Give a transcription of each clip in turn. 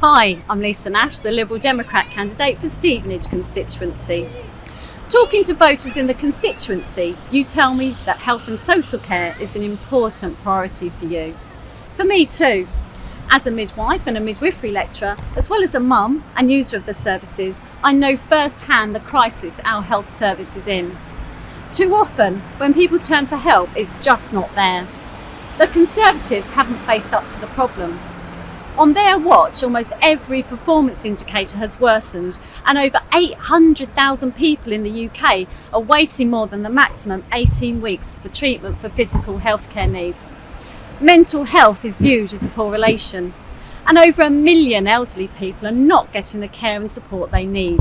Hi, I'm Lisa Nash, the Liberal Democrat candidate for Stevenage Constituency. Talking to voters in the constituency, you tell me that health and social care is an important priority for you. For me too. As a midwife and a midwifery lecturer, as well as a mum and user of the services, I know firsthand the crisis our health service is in. Too often, when people turn for help, it's just not there. The Conservatives haven't faced up to the problem. On their watch, almost every performance indicator has worsened, and over 800,000 people in the UK are waiting more than the maximum 18 weeks for treatment for physical healthcare needs. Mental health is viewed as a poor relation, and over 1 million elderly people are not getting the care and support they need.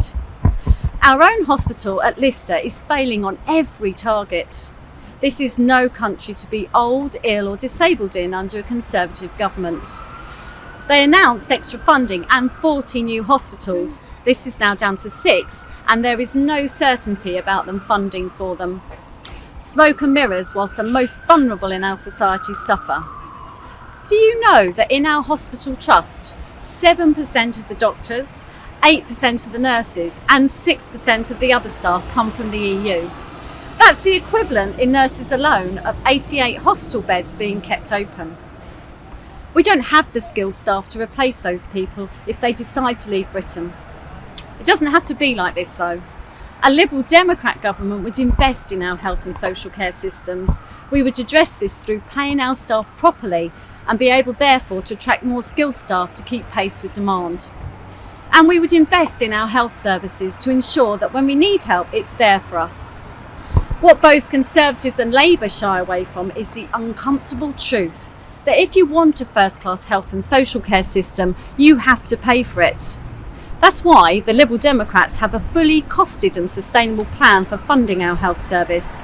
Our own hospital at Lister is failing on every target. This is no country to be old, ill or disabled in under a Conservative government. They announced extra funding and 40 new hospitals. This is now down to 6, and there is no certainty about them funding for them. Smoke and mirrors whilst the most vulnerable in our society suffer. Do you know that in our hospital trust, 7% of the doctors, 8% of the nurses and 6% of the other staff come from the EU? That's the equivalent in nurses alone of 88 hospital beds being kept open. We don't have the skilled staff to replace those people if they decide to leave Britain. It doesn't have to be like this though. A Liberal Democrat government would invest in our health and social care systems. We would address this through paying our staff properly and be able therefore to attract more skilled staff to keep pace with demand. And we would invest in our health services to ensure that when we need help, it's there for us. What both Conservatives and Labour shy away from is the uncomfortable truth that if you want a first-class health and social care system, you have to pay for it. That's why the Liberal Democrats have a fully costed and sustainable plan for funding our health service.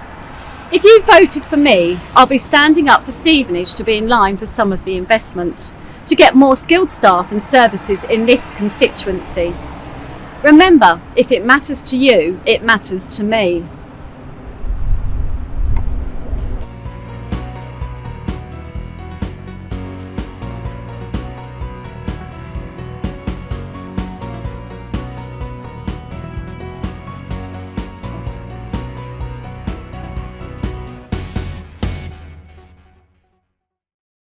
If you voted for me, I'll be standing up for Stevenage to be in line for some of the investment, to get more skilled staff and services in this constituency. Remember, if it matters to you, it matters to me.